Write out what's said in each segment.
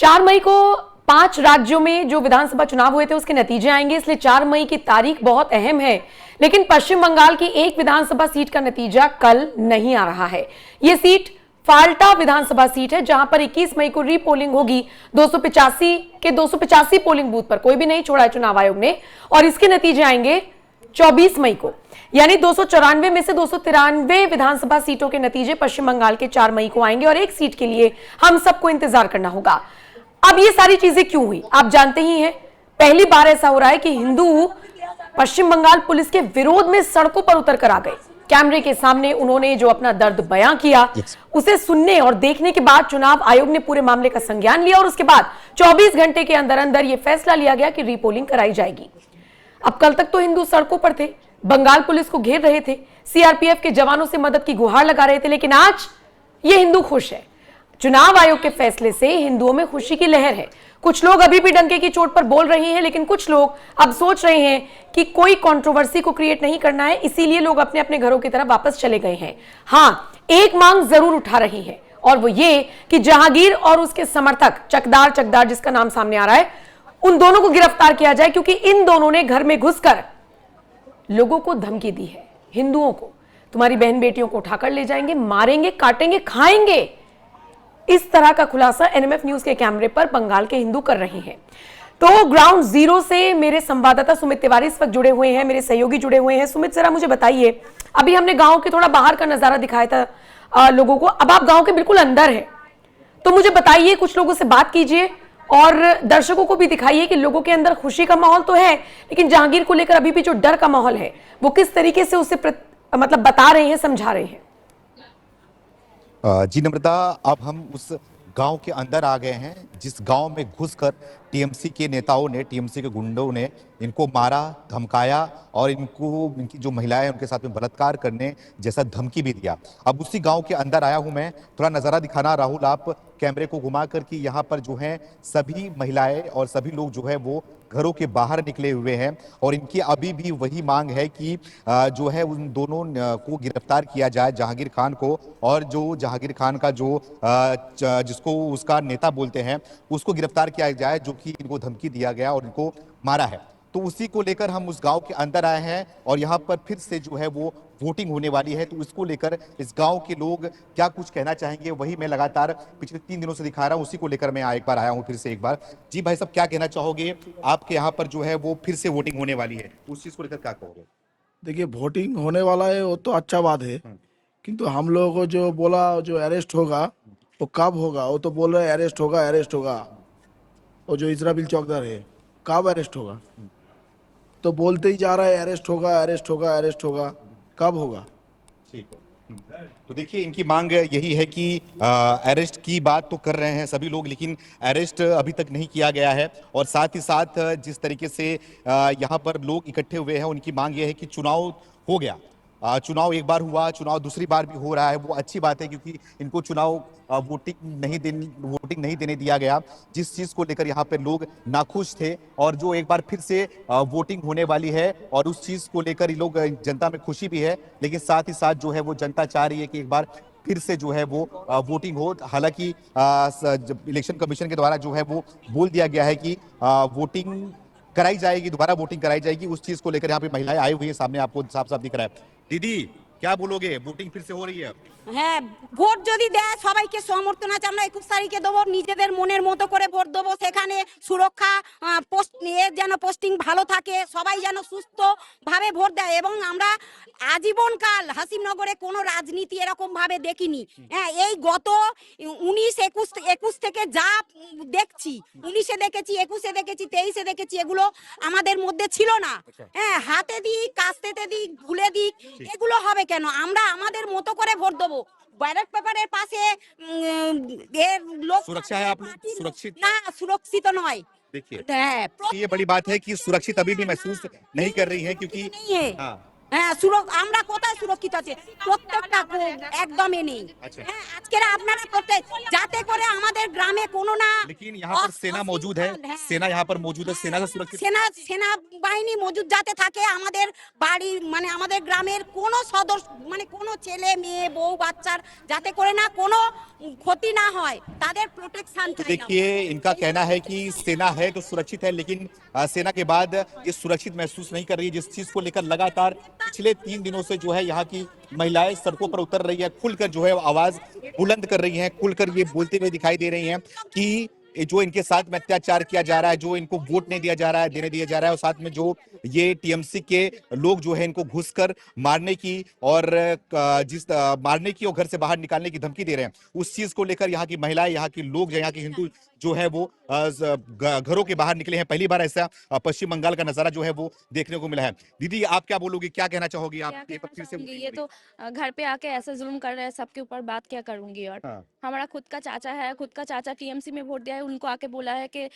4 मई को 5 राज्यों में जो विधानसभा चुनाव हुए थे उसके नतीजे आएंगे, इसलिए 4 मई की तारीख बहुत अहम है। लेकिन पश्चिम बंगाल की एक विधानसभा सीट का नतीजा कल नहीं आ रहा है। यह सीट फाल्टा विधानसभा सीट है, जहां पर 21 मई को रीपोलिंग होगी। 285 पोलिंग बूथ पर कोई भी नहीं छोड़ा है चुनाव आयोग ने, और इसके नतीजे आएंगे 24 मई को। यानी 294 में से 293 विधानसभा सीटों के नतीजे पश्चिम बंगाल के 4 मई को आएंगे, और एक सीट के लिए हम सबको इंतजार करना होगा। अब ये सारी चीजें क्यों हुई आप जानते ही हैं। पहली बार ऐसा हो रहा है कि हिंदू पश्चिम बंगाल पुलिस के विरोध में सड़कों पर उतर कर आ गए। कैमरे के सामने उन्होंने जो अपना दर्द बयां किया, उसे सुनने और देखने के बाद चुनाव आयोग ने पूरे मामले का संज्ञान लिया, और उसके बाद 24 घंटे के अंदर अंदर यह फैसला लिया गया कि रीपोलिंग कराई जाएगी। अब कल तक तो हिंदू सड़कों पर थे, बंगाल पुलिस को घेर रहे थे, सीआरपीएफ के जवानों से मदद की गुहार लगा रहे थे, लेकिन आज ये हिंदू खुश है। चुनाव आयोग के फैसले से हिंदुओं में खुशी की लहर है। कुछ लोग अभी भी डंके की चोट पर बोल रहे हैं, लेकिन कुछ लोग अब सोच रहे हैं कि कोई कंट्रोवर्सी को क्रिएट नहीं करना है, इसीलिए लोग अपने अपने घरों की तरफ वापस चले गए हैं। हाँ, एक मांग जरूर उठा रही है, और वो ये कि जहांगीर और उसके समर्थक चकदार जिसका नाम सामने आ रहा है, उन दोनों को गिरफ्तार किया जाए, क्योंकि इन दोनों ने घर में घुसकर लोगों को धमकी दी है। हिंदुओं को, तुम्हारी बहन बेटियों को उठाकर ले जाएंगे, मारेंगे, काटेंगे, खाएंगे। इस तरह का खुलासा एनएमएफ न्यूज के कैमरे पर बंगाल के हिंदू कर रहे हैं। तो ग्राउंड जीरो से मेरे संवाददाता सुमित तिवारी इस वक्त जुड़े हुए हैं, मेरे सहयोगी जुड़े हुए हैं। सुमित, जरा मुझे बताइए, अभी हमने गांव के थोड़ा बाहर का नजारा दिखाया था लोगों को, अब आप गांव के बिल्कुल अंदर है, तो मुझे बताइए, कुछ लोगों से बात कीजिए और दर्शकों को भी दिखाइए कि लोगों के अंदर खुशी का माहौल तो है, लेकिन जहांगीर को लेकर अभी भी जो डर का माहौल है वो किस तरीके से उसे मतलब बता रहे हैं, समझा रहे हैं। जी नम्रता, अब हम उस गांव के अंदर आ गए हैं जिस गांव में घुसकर टीएमसी के नेताओं ने, टीएमसी के गुंडों ने इनको मारा, धमकाया और इनकी जो महिलाएं उनके साथ में बलात्कार करने जैसा धमकी भी दिया। अब उसी गांव के अंदर आया हूं मैं, थोड़ा नज़ारा दिखाना राहुल आप कैमरे को घुमा कर कि यहाँ पर जो है सभी महिलाएं और सभी लोग जो है वो घरों के बाहर निकले हुए हैं, और इनकी अभी भी वही मांग है कि जो है उन दोनों को गिरफ्तार किया जाए, जहांगीर खान को, और जो जहांगीर खान का जो जिसको उसका नेता बोलते हैं उसको गिरफ्तार किया जाए, जो कि इनको धमकी दिया गया और इनको मारा है। तो उसी को लेकर हम उस गांव के अंदर आए हैं, और यहाँ पर फिर से जो है वो वोटिंग होने वाली है, तो इसको लेकर इस गांव के लोग क्या कुछ कहना चाहेंगे वही मैं लगातार पिछले 3 दिनों से दिखा रहा हूँ, उसी को लेकर मैं एक बार आया हूँ फिर से एक बार। जी भाई साहब, क्या कहना चाहोगे? आपके यहाँ पर जो है वो फिर से वोटिंग होने वाली है, उस चीज को लेकर क्या कहोगे? देखिए, वोटिंग होने वाला है वो तो अच्छा बात है, किंतु हम लोगों को जो बोला जो अरेस्ट होगा वो कब होगा? वो तो बोल रहे अरेस्ट होगा। वो जो इजराबिल चौकीदार है, कब अरेस्ट होगा? तो बोलते ही जा रहा है अरेस्ट होगा, कब होगा? ठीक है। तो देखिए, इनकी मांग यही है कि अरेस्ट की बात तो कर रहे हैं सभी लोग, लेकिन अरेस्ट अभी तक नहीं किया गया है। और साथ ही साथ जिस तरीके से यहाँ पर लोग इकट्ठे हुए हैं, उनकी मांग यह है कि चुनाव हो गया, चुनाव एक बार हुआ, चुनाव दूसरी बार भी हो रहा है, वो अच्छी बात है, क्योंकि इनको चुनाव वोटिंग नहीं देने दिया गया, जिस चीज को लेकर यहाँ पे लोग नाखुश थे, और जो एक बार फिर से वोटिंग होने वाली है, और उस चीज को लेकर ये लोग, जनता में खुशी भी है, लेकिन साथ ही साथ जो है वो जनता चाह रही है कि एक बार फिर से जो है वो वोटिंग हो। हालांकि इलेक्शन कमीशन के द्वारा जो है वो बोल दिया गया है कि वोटिंग कराई जाएगी, दोबारा वोटिंग कराई जाएगी, उस चीज को लेकर यहाँ पे महिलाएं आई हुई है, सामने आपको साफ साफ दिख रहा है। दीदी, क्या बोलोगे? वोटिंग फिर से हो रही है? হ্যাঁ, ভোট যদি দেয় সবাইকে সমর্থন আছে, আমরা 21 তারিখে দেবো, নিজেদের মনের মতো করে ভোট দেবো। সেখানে সুরক্ষা যেন পোস্টিং ভালো থাকে, সবাই যেন সুস্থ ভাবে ভোট দেয়, এবং আমরা আজীবনকাল হাসিমনগরে কোনো রাজনীতি এরকম ভাবে দেখিনি। হ্যাঁ, এই গত 19-21 থেকে যা দেখছি, 19-এ দেখেছি, 21-এ দেখেছি, 23-এ দেখেছি, এগুলো আমাদের মধ্যে ছিল না। হ্যাঁ, হাতে দিক, কাস্তেতে দিক, ভুলে দিক, এগুলো হবে কেন? আমরা আমাদের মতো করে ভোট দেবো। ব্যালট পেপারের পাশে লোক सुरक्षा है, आप लोग सुरक्षित? না, সুরক্ষিত নয়। देखिए, হ্যাঁ, ये बड़ी बात है कि सुरक्षित अभी भी महसूस नहीं कर रही है, क्योंकि नहीं है। हाँ, হ্যাঁ আমরা কোথায় সুরক্ষিত আছে প্রত্যেকটা একদমই নেই। আচ্ছা। হ্যাঁ আজকের আপনারা প্রত্যেক যাতে করে আমাদের গ্রামে কোনো না लेकिन यहाँ पर सेना मौजूद है, অশৃঙ্খল, হ্যাঁ। सेना यहाँ पर मौजूद है, सेना से सुरक्षित সেনা বাহিনী মজুদ যাতে থাকে আমাদের বাড়ির মানে আমাদের গ্রামের কোনো সদস্য মানে কোনো ছেলে মেয়ে বউ বাচ্চার যাতে করে না কোনো ক্ষতি না হয় তাদের প্রোটেকশন तो চাই। देखिए इनका कहना है कि सेना है तो सुरक्षित है, लेकिन सेना के बाद ये सुरक्षित महसूस नहीं कर रही है, जिस चीज को लेकर लगातार पिछले 3 दिनों से जो है यहाँ की महिलाएं सड़कों पर उतर रही है, खुलकर जो है आवाज बुलंद कर रही हैं, खुलकर ये बोलते हुए दिखाई दे रही हैं कि ये जो इनके साथ में अत्याचार किया जा रहा है, जो इनको वोट नहीं दिया जा रहा है, देने दिया जा रहा है, और साथ में जो ये टीएमसी के लोग जो है इनको घुसकर मारने की और मारने की और घर से बाहर निकालने की धमकी दे रहे हैं, उस चीज को लेकर यहाँ की महिलाएं, यहाँ के लोग, यहाँ के हिंदू जो है वो घरों के बाहर निकले हैं। पहली बार ऐसा पश्चिम बंगाल का नजारा जो है वो देखने को मिला है। दीदी आप क्या बोलोगी, क्या कहना चाहोगी आप? क्या ये कहना फिर से चाहूंगी, ये तो घर पे आके ऐसा जुल्म कर रहे हैं सबके ऊपर, बात क्या करूंगी। और हाँ। हमारा खुद का चाचा है, खुद का चाचा टीएमसी में वोट दिया है, उनको आके बोला है कि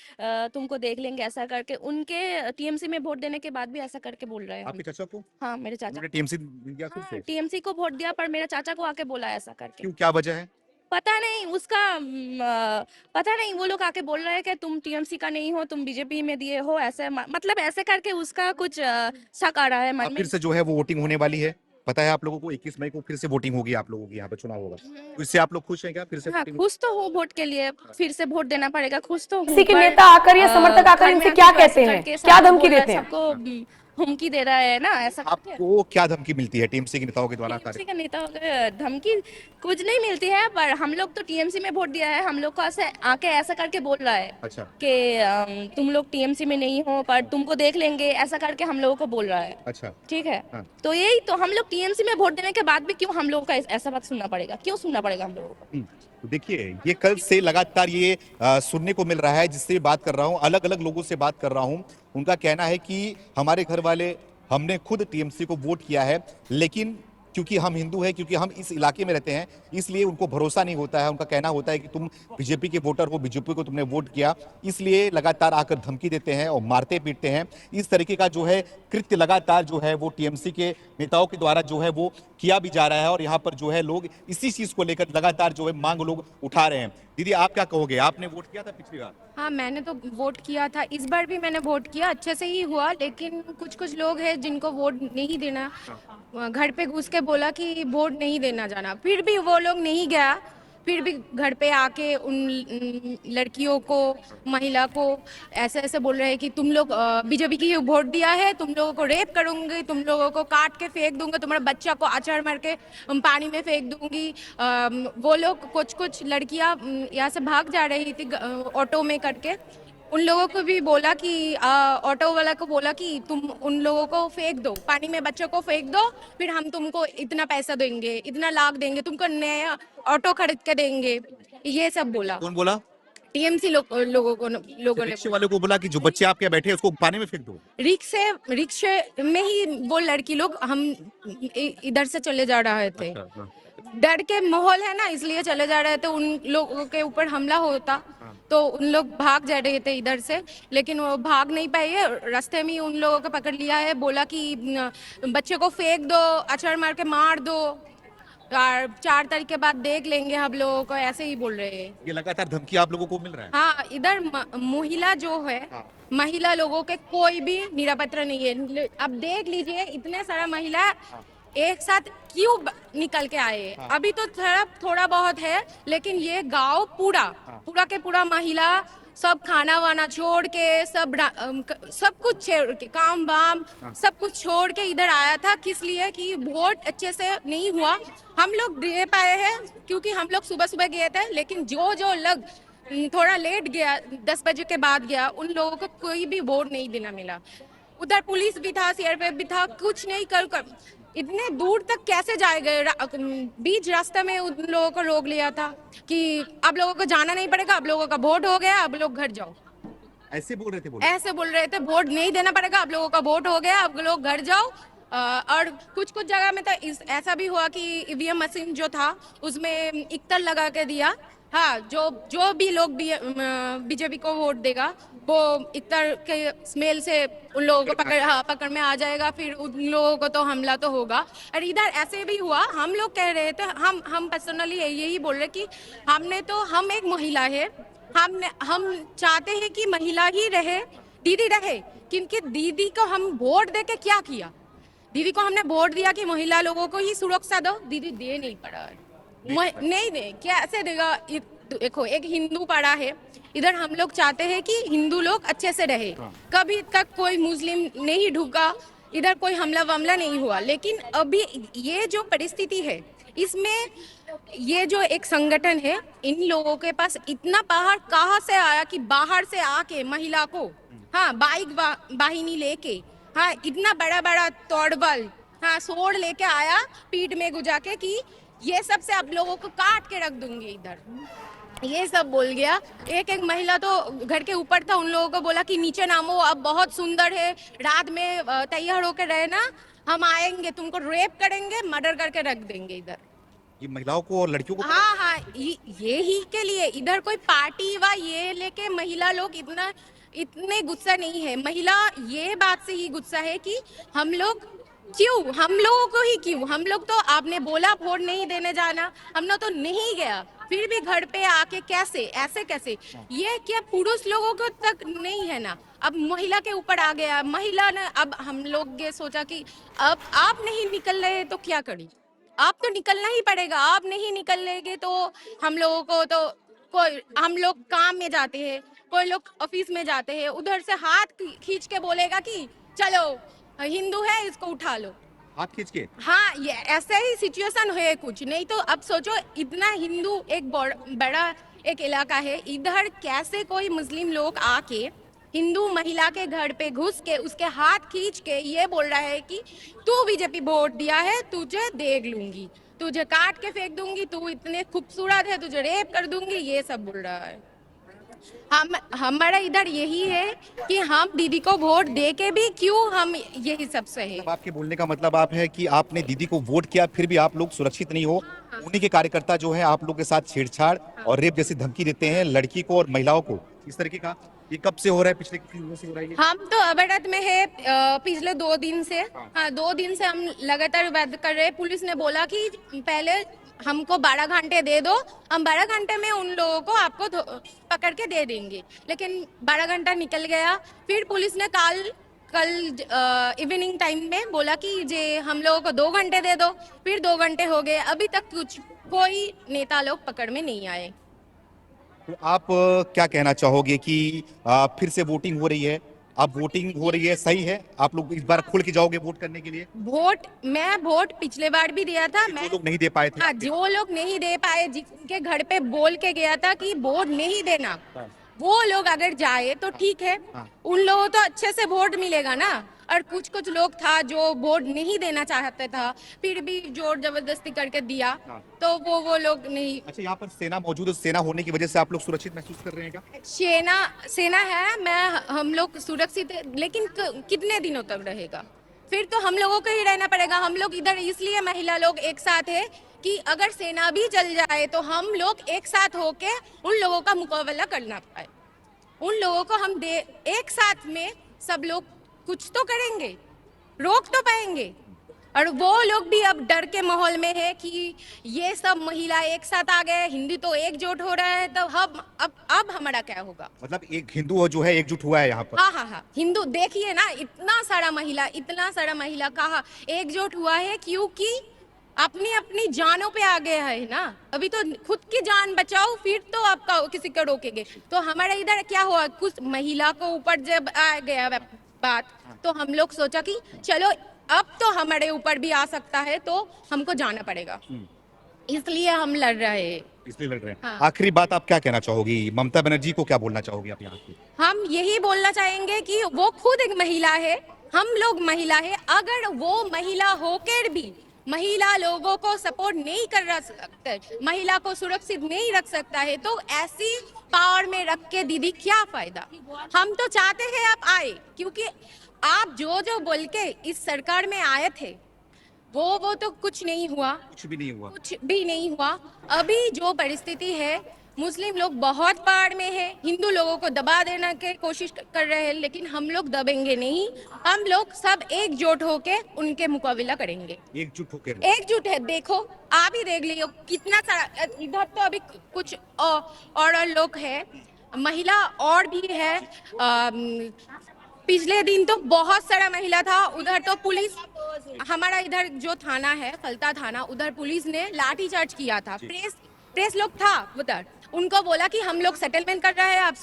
तुमको देख लेंगे ऐसा करके, उनके टीएमसी में वोट देने के बाद भी ऐसा करके बोल रहे हैं आपके चाचा को? हाँ मेरे चाचा टीएमसी दिया फिर से? टीएमसी को वोट दिया, पर मेरे चाचा को आके बोला ऐसा करके। क्यों, क्या वजह है? पता नहीं उसका पता नहीं, वो लोग आके बोल रहे हैं कि तुम टीएमसी का नहीं हो, तुम बीजेपी में दिए हो, ऐसे मतलब ऐसे करके उसका कुछ शक आ रहा है अब मन में। फिर से जो है वो वोटिंग होने वाली है, पता है आप लोगों को 21 मई को फिर से वोटिंग होगी, आप लोगों की यहाँ पे चुनाव होगा, तो इससे आप लोग खुश हैं क्या? फिर से हाँ voting? खुश तो हूँ, वोट के लिए फिर से वोट देना पड़ेगा, खुश तो हूँ। किसी के पर, नेता आकर या समर्थक आकर घर इनसे में क्या आके कहते ऐसे हैं? करके क्या सबको धमकी बोल रहा है, देते हैं? सबको हुमकी दे रहा है ना, ऐसा करके। आपको क्या धमकी मिलती है टीएमसी के नेताओं के द्वारा? टीएमसी का नेता धमकी कुछ नहीं मिलती है, पर हम लोग तो टीएमसी में वोट दिया है, हम लोग को ऐसे आके ऐसा करके बोल रहा है अच्छा। कि तुम लोग टीएमसी में नहीं हो, पर तुमको देख लेंगे, ऐसा करके हम लोगों को बोल रहा है। अच्छा। ठीक है हाँ। तो यही तो, हम लोग टीएमसी में वोट देने के बाद भी क्यों हम लोगों का ऐसा बात सुनना पड़ेगा, क्यों सुनना पड़ेगा हम लोगों को? तो देखिए ये कल से लगातार ये सुनने को मिल रहा है, जिससे बात कर रहा हूँ, अलग अलग लोगों से बात कर रहा हूँ, उनका कहना है कि हमारे घर वाले, हमने खुद टीएमसी को वोट किया है, लेकिन क्योंकि हम हिंदू हैं, क्योंकि हम इस इलाके में रहते हैं, इसलिए उनको भरोसा नहीं होता है। उनका कहना होता है कि तुम बीजेपी के वोटर हो, बीजेपी को तुमने वोट किया, इसलिए लगातार आकर धमकी देते हैं और मारते पीटते हैं। इस तरीके का जो है कृत्य लगातार जो है वो टीएमसी के नेताओं के द्वारा जो है वो किया भी जा रहा है, और यहाँ पर जो है लोग इसी चीज को लेकर लगातार जो है मांग लोग उठा रहे हैं। दीदी आप क्या कहोगे, आपने वोट किया था पिछली बार? हाँ मैंने तो वोट किया था, इस बार भी मैंने वोट किया, अच्छे से ही हुआ, लेकिन कुछ कुछ लोग हैं जिनको वोट नहीं देना, घर पे घुस के बोला कि वोट नहीं देना जाना, फिर भी वो लोग नहीं गया, फिर भी घर पे आके उन लड़कियों को, महिला को ऐसे ऐसे बोल रहे हैं कि तुम लोग बीजेपी की वोट दिया है, तुम लोगों को रेप करूंगी, तुम लोगों को काट के फेंक दूंगा, तुम्हारे बच्चा को अचार मार के पानी में फेंक दूंगी। वो लोग कुछ लड़कियां यहाँ से भाग जा रही थी ऑटो में करके, उन लोगों को भी बोला कि ऑटो वाला को बोला कि तुम उन लोगों को फेंक दो, पानी में बच्चों को फेंक दो, फिर हम तुमको इतना पैसा देंगे, इतना लाख देंगे, तुमको नया ऑटो खरीद के देंगे, ये सब बोला। कौन बोला? टीएमसी लोगों ने रिक्शे वाले को बोला कि जो बच्चे आपके बैठे हैं उसको पानी में फेंक दो। रिक्शे में ही वो लड़की लोग, हम इधर से चले जा रहे थे, डर के माहौल है ना, इसलिए चले जा रहे थे, उन लोगों के ऊपर हमला होता तो उन लोग भाग जा रहे थे इधर से, लेकिन वो भाग नहीं पाए है, रास्ते में ही उन लोगों को पकड़ लिया है, बोला कि बच्चे को फेंक दो, अचार मार के मार दो, और 4 तारीख के बाद देख लेंगे हम लोगों को, ऐसे ही बोल रहे हैं। ये लगातार धमकी आप लोगों को मिल रहा है? हाँ इधर महिला जो है, महिला लोगों के कोई भी निरापत्ता नहीं है। अब देख लीजिए इतने सारा महिला एक साथ क्यों निकल के आए, अभी तो थोड़ा बहुत है, लेकिन ये गांव पूरा के पूरा महिला सब खाना वाना छोड़ के, सब कुछ छोड़ के, काम वाम सब कुछ छोड़ के इधर आया था, किस लिए कि वोट अच्छे से नहीं हुआ। हम लोग दे पाए हैं क्योंकि हम लोग सुबह सुबह गए थे, लेकिन जो लोग थोड़ा लेट गया, 10 बजे के बाद गया, उन लोगों को कोई भी वोट नहीं देना मिला। उधर पुलिस भी था, सीआरपीएफ भी था, कुछ नहीं कर इतने दूर तक कैसे जाएगा, बीच रास्ते में उन लोगों को रोक लिया था कि अब लोगों को जाना नहीं पड़ेगा, अब लोगों का वोट हो गया, अब लोग घर जाओ, ऐसे बोल रहे थे? ऐसे बोल रहे थे, वोट नहीं देना पड़ेगा, अब लोगों का वोट हो गया, अब लोग घर जाओ। और कुछ जगह में तो ऐसा भी हुआ कि ईवीएम मशीन जो था उसमें इक्तर लगा के दिया, हाँ जो भी लोग बीजेपी को वोट देगा वो इतर के स्मेल से उन लोगों को पकड़ में आ जाएगा, फिर उन लोगों को तो हमला तो होगा। और इधर ऐसे भी हुआ, हम लोग कह रहे थे, हम पर्सनली यही बोल रहे कि हम एक महिला है, हम चाहते हैं कि महिला ही रहे, दीदी रहे, क्योंकि दीदी को हम वोट दे के क्या किया? दीदी को हमने वोट दिया कि महिला लोगों को ही सुरक्षा दो, दीदी दे नहीं पड़ा है। नहीं, कैसे देगा? देखो, एक हिंदू पड़ा है इधर, हम लोग चाहते हैं कि हिंदू लोग अच्छे से रहे, कभी तक कोई मुस्लिम नहीं ढुका इधर, कोई हमला वमला नहीं हुआ। लेकिन अभी ये जो परिस्थिति है, इसमें ये जो एक संगठन है, इन लोगों के पास इतना पावर कहाँ से आया कि बाहर से आके महिला को, हाँ, बाइक वाहिनी लेके, हाँ, इतना बड़ा बड़ा तोड़बल, हाँ, सोड़ लेके आया पीठ में गुजा के कि ये सब से आप लोगों को काट के रख दूंगी इधर, ये सब बोल गया। एक महिला तो घर के ऊपर था, उन लोगों को बोला कि नीचे नामो, अब बहुत सुंदर है, रात में तैयार होकर रहना, हम आएंगे, तुमको रेप करेंगे, मर्डर करके रख देंगे इधर। ये महिलाओं को और लड़कियों को, हाँ, ये ही के लिए इधर कोई पार्टी व ये लेके महिला लोग इतने गुस्सा नहीं है। महिला ये बात से ही गुस्सा है कि हम लोग हम लोगों को ही क्यों, हम लोग तो आपने बोला वोट नहीं देने जाना, हमने तो नहीं गया, फिर भी घर पे आके कैसे, ऐसे कैसे? ये क्या पुरुष लोगों को तक नहीं है ना, अब महिला के ऊपर आ गया। महिला ने, अब हम लोग ये सोचा कि अब आप नहीं निकल रहे तो क्या करें, आप तो निकलना ही पड़ेगा, आप नहीं निकलेंगे तो हम लोगों को तो कोई, हम लोग काम में जाते हैं, कोई लोग ऑफिस में जाते हैं, उधर से हाथ खींच के बोलेगा कि चलो हिंदू है, इसको उठा लो, हाथ खींच के। हाँ, ये ऐसा ही सिचुएशन है कुछ नहीं तो। अब सोचो, इतना हिंदू एक बड़ा एक इलाका है, इधर कैसे कोई मुस्लिम लोग आके हिंदू महिला के घर पे घुस के उसके हाथ खींच के ये बोल रहा है कि तू बीजेपी वोट दिया है, तुझे देख लूंगी, तुझे काट के फेंक दूंगी, तू इतने खूबसूरत है, तुझे रेप कर दूंगी, ये सब बोल रहा है। हमारा इधर यही है कि हम दीदी को वोट दे के भी क्यों हम यही सब सहे। मतलब आपके बोलने का मतलब आप है कि आपने दीदी को वोट किया, फिर भी आप लोग सुरक्षित नहीं हो, उन्हीं के कार्यकर्ता जो है आप लोग के साथ छेड़छाड़ और रेप जैसी धमकी देते हैं लड़की को और महिलाओं को, इस तरीके का। ये कब से हो रहा है, पिछले कितने दिनों से हो रहा है? हम तो अवैध में है पिछले 2 दिन से, हाँ, 2 दिन से हम लगातार बात कर रहे हैं। पुलिस ने बोला कि पहले हमको 12 घंटे दे दो, हम 12 घंटे में उन लोगों को आपको पकड़ के दे देंगे, लेकिन 12 घंटा निकल गया। फिर पुलिस ने कल इवनिंग टाइम में बोला कि जे हम लोगों को 2 घंटे दे दो, फिर 2 घंटे हो गए, अभी तक कोई नेता लोग पकड़ में नहीं आए। तो आप क्या कहना चाहोगे कि फिर से वोटिंग हो रही है, अब वोटिंग हो रही है, सही है? आप लोग इस बार खुल के जाओगे वोट करने के लिए? मैं वोट पिछले बार भी दिया था। जो लोग नहीं दे पाए थे, हाँ, जो लोग नहीं दे पाए, जिनके घर पे बोल के गया था कि वोट नहीं देना, वो लोग अगर जाए तो ठीक है, उन लोगों तो अच्छे से वोट मिलेगा ना। और कुछ लोग था जो वोट नहीं देना चाहते था, फिर भी जोर जबरदस्ती करके दिया, तो वो लोग नहीं। अच्छा, यहाँ पर सेना मौजूद है, सेना होने की वजह से आप लोग सुरक्षित महसूस कर रहे हैं क्या? सेना है, हम लोग सुरक्षित है, लेकिन कितने दिनों तक रहेगा? फिर तो हम लोगों को ही रहना पड़ेगा। हम लोग इधर इसलिए महिला लोग एक साथ है कि अगर सेना भी चल जाए तो हम लोग एक साथ होके उन लोगों का मुकाबला करना पाए। उन लोगों को हम एक साथ में सब लोग कुछ तो करेंगे, रोक तो पाएंगे। और वो लोग भी अब डर के माहौल में है कि ये सब महिला एक साथ आ गए, हिंदू तो एकजुट हो रहा है, तो अब हमारा क्या होगा? मतलब एक हिंदू जो है एकजुट हुआ है यहाँ पर। हाँ, हिंदू देखिए ना, इतना सारा महिला कहा एकजुट हुआ है, क्योंकि अपनी जानों पे आ गया है ना। अभी तो खुद की जान बचाओ, फिर तो आपका किसी को रोकेंगे। तो हमारा इधर क्या हुआ, कुछ महिला को ऊपर जब आ गया बात, तो हम लोग सोचा कि चलो अब तो हमारे ऊपर भी आ सकता है, तो हमको जाना पड़ेगा, इसलिए हम लड़ रहे हैं। हाँ। आखिरी बात आप क्या कहना चाहोगी, ममता बनर्जी को क्या बोलना चाहोगी आप यहाँ पे? हम यही बोलना चाहेंगे कि वो खुद एक महिला है, हम लोग महिला है। अगर वो महिला होकर भी महिला लोगों को सपोर्ट नहीं कर सकते, महिला को सुरक्षित नहीं रख सकता है, तो ऐसी पावर में रख के दीदी क्या फायदा? हम तो चाहते हैं आप आए, क्योंकि आप जो बोल के इस सरकार में आए थे, वो तो कुछ नहीं हुआ, कुछ भी नहीं हुआ। अभी जो परिस्थिति है मुस्लिम लोग बहुत पार में है, हिंदू लोगों को दबा देने की कोशिश कर रहे हैं, लेकिन हम लोग दबेंगे नहीं। हम लोग सब एकजुट होके उनके मुकाबला करेंगे। एकजुट है, देखो आप ही देख लियो कितना सारा, इधर तो अभी कुछ और लोग है, महिला और भी है। पिछले दिन तो बहुत सारा महिला था उधर, तो पुलिस, हमारा इधर जो थाना है फलता थाना, उधर पुलिस ने लाठी चार्ज किया था। प्रेस लोग था उधर, उनको बोला कि हम लोग सेटलमेंट कर रहे हैं, आप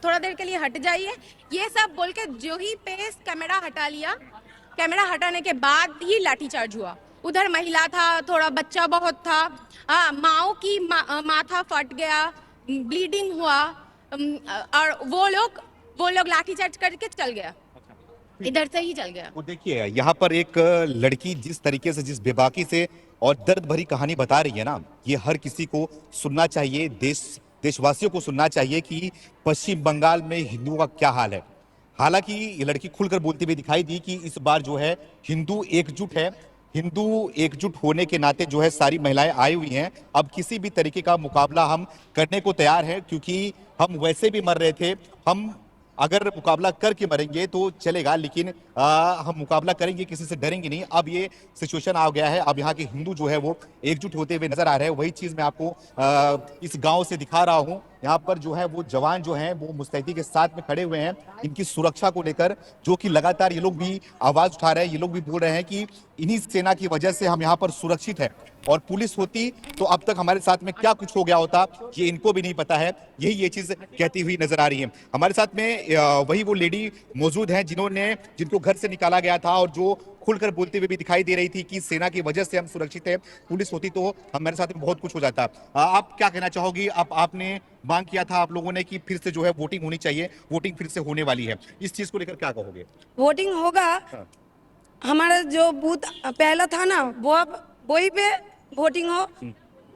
थोड़ा देर के लिए हट जाइए, ये सब बोल के जो ही पेस कैमरा हटा लिया, कैमरा हटाने के बाद ही लाठीचार्ज हुआ। उधर महिला था, थोड़ा बच्चा बहुत था, माओ की माथा फट गया, ब्लीडिंग हुआ, और वो लोग लाठीचार्ज करके चल गया, इधर से ही चल गया। वो देखिए यहाँ पर एक लड़की जिस तरीके से, जिस बेबाकी से और दर्द भरी कहानी बता रही है ना, ये हर किसी को सुनना चाहिए, देशवासियों को सुनना चाहिए कि पश्चिम बंगाल में हिंदुओं का क्या हाल है। हालांकि ये लड़की खुलकर बोलती हुई दिखाई दी कि इस बार जो है हिंदू एकजुट है, हिंदू एकजुट होने के नाते जो है सारी महिलाएं आई हुई हैं। अब किसी भी तरीके का मुकाबला हम करने को तैयार हैं, क्योंकि हम वैसे भी मर रहे थे, हम अगर मुकाबला करके मरेंगे तो चलेगा, लेकिन हम मुकाबला करेंगे, किसी से डरेंगे नहीं। अब ये सिचुएशन आ गया है, अब यहाँ के हिंदू जो है वो एकजुट होते हुए नजर आ रहे हैं। वही चीज मैं आपको इस गांव से दिखा रहा हूँ। यहाँ पर जो है वो जवान जो हैं वो मुस्तैदी के साथ में खड़े हुए हैं इनकी सुरक्षा को लेकर, जो कि लगातार ये लोग भी आवाज उठा रहे हैं। ये लोग भी बोल रहे हैं कि इन्हीं सेना की वजह से हम यहाँ पर सुरक्षित है, और पुलिस होती तो अब तक हमारे साथ में क्या कुछ हो गया होता ये इनको भी नहीं पता है। यही ये चीज कहती हुई नजर आ रही है। हमारे साथ में वही वो लेडी मौजूद हैं जिनको घर से निकाला गया था, और जो खुलकर बोलते हुए भी दिखाई दे रही थी कि सेना की वजह से हम सुरक्षित हैं, पुलिस होती तो हमारे साथ में बहुत कुछ हो जाता। आप क्या कहना चाहोगी? आपने मांग किया था आप लोगों ने कि फिर से जो है वोटिंग होनी चाहिए, वोटिंग फिर से होने वाली है, इस चीज को लेकर क्या कहोगे? वोटिंग होगा। हमारा जो बूथ पहला था ना, वो अब वही पे वोटिंग हो,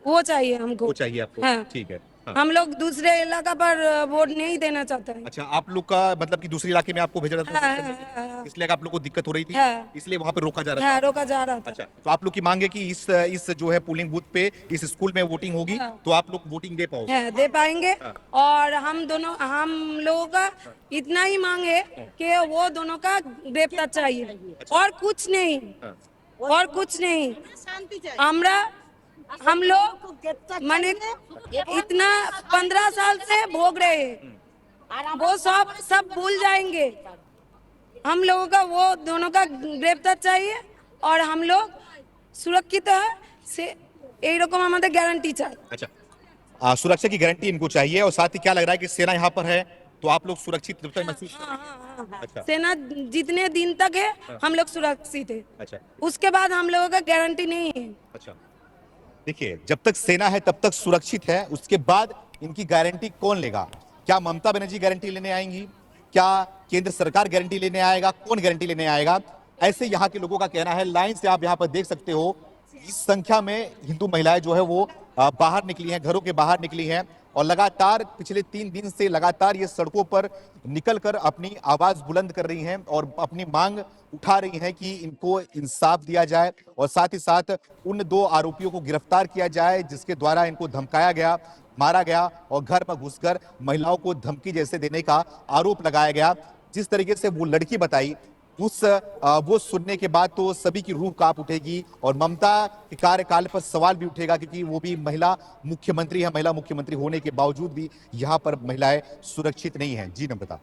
वो चाहिए हमको। वो चाहिए आपको? हाँ। ठीक है। हाँ। हम लोग दूसरे इलाका पर वोट नहीं देना चाहते हैं। अच्छा, आप लोग का मतलब कि दूसरे इलाके में आपको भेजा जाता था, इसलिए आप लोग को दिक्कत हो रही थी, इसलिए वहाँ पे रोका जा रहा था। रोका जा रहा था। अच्छा, तो आप लोग की मांग है कि इस जो है पोलिंग बूथ पे इस स्कूल में वोटिंग होगी, तो आप लोग वोटिंग दे पाओगे? दे पाएंगे। और हम लोगों का इतना ही मांग है कि वो दोनों का ग्रेप्तार चाहिए, और कुछ नहीं, और कुछ नहीं। हम लोग माने इतना 15 साल से भोग रहे हैं, वो सब भूल जाएंगे। हम लोगों का वो दोनों का ग्रेप्तार चाहिए, और हम लोग सुरक्षित है से यही रकम हमारे गारंटी चाहिए। अच्छा, सुरक्षा की गारंटी इनको चाहिए, और साथ ही क्या लग रहा है कि सेना यहाँ पर है तो आप लोग सुरक्षित महसूस? अच्छा। सेना जितने दिन तक है हम लोग सुरक्षित है। अच्छा। उसके बाद हम लोगों का गारंटी नहीं है। अच्छा, देखिए जब तक सेना है तब तक सुरक्षित है, उसके बाद इनकी गारंटी कौन लेगा? क्या ममता बनर्जी गारंटी लेने आएंगी? क्या केंद्र सरकार गारंटी लेने आएगा? कौन गारंटी लेने आएगा? ऐसे यहाँ के लोगों का कहना है। लाइन से आप यहाँ पर देख सकते हो, इस संख्या में हिंदू महिलाएं जो है वो बाहर निकली हैं, घरों के बाहर निकली हैं, और लगातार पिछले 3 दिन से लगातार ये सड़कों पर निकलकर अपनी आवाज बुलंद कर रही हैं और अपनी मांग उठा रही हैं कि इनको इंसाफ दिया जाए, और साथ ही साथ उन 2 आरोपियों को गिरफ्तार किया जाए जिसके द्वारा इनको धमकाया गया, मारा गया, और घर में घुसकर महिलाओं को धमकी जैसे देने का आरोप लगाया गया। जिस तरीके से वो लड़की बताई, वो सुनने के बाद तो सभी की रूह कांप उठेगी, और ममता के कार्यकाल पर सवाल भी उठेगा, क्योंकि वो भी महिला मुख्यमंत्री है। महिला मुख्यमंत्री होने के बावजूद भी यहाँ पर महिलाएं सुरक्षित नहीं हैं। जी नम्रता।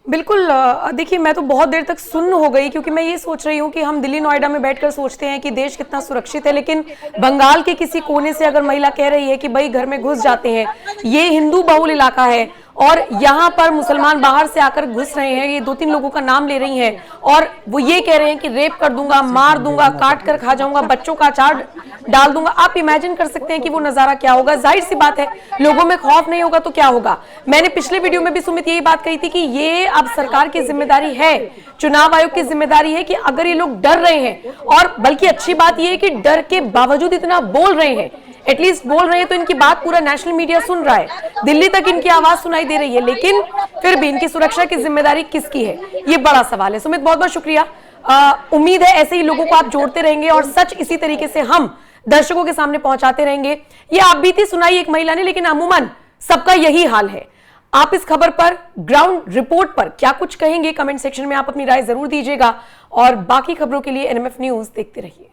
बिल्कुल, देखिए मैं तो बहुत देर तक सुन्न हो गई, क्योंकि मैं ये सोच रही हूँ कि हम दिल्ली नोएडा में बैठकर सोचते हैं कि देश कितना सुरक्षित है, लेकिन बंगाल के किसी कोने से अगर महिला कह रही है कि भाई घर में घुस जाते हैं, ये हिंदू बहुल इलाका है और यहाँ पर मुसलमान बाहर से आकर घुस रहे हैं, ये 2-3 लोगों का नाम ले रही हैं, और वो ये कह रहे हैं कि रेप कर दूंगा, मार दूंगा, काट कर खा जाऊंगा, बच्चों का अचार डाल दूंगा। आप इमेजिन कर सकते हैं कि वो नजारा क्या होगा। जाहिर सी बात है, लोगों में खौफ नहीं होगा तो क्या होगा। मैंने पिछले वीडियो में भी सुमित यही बात कही थी कि ये अब सरकार की जिम्मेदारी है, चुनाव आयोग की जिम्मेदारी है कि अगर ये लोग डर रहे हैं, और बल्कि अच्छी बात यह है कि डर के बावजूद इतना बोल रहे हैं, एटलीस्ट बोल रहे हैं, तो इनकी बात पूरा नेशनल मीडिया सुन रहा है, दिल्ली तक इनकी आवाज सुनाई दे रही है, लेकिन फिर भी इनकी सुरक्षा की जिम्मेदारी किसकी है, ये बड़ा सवाल है। सुमित, बहुत बहुत शुक्रिया। उम्मीद है ऐसे ही लोगों को आप जोड़ते रहेंगे, और सच इसी तरीके से हम दर्शकों के सामने पहुंचाते रहेंगे। ये आप बीती सुनाई एक महिला ने, लेकिन अमूमन सबका यही हाल है। आप इस खबर पर, ग्राउंड रिपोर्ट पर क्या कुछ कहेंगे, कमेंट सेक्शन में आप अपनी राय जरूर दीजिएगा और बाकी खबरों के लिए NMF न्यूज देखते रहिए।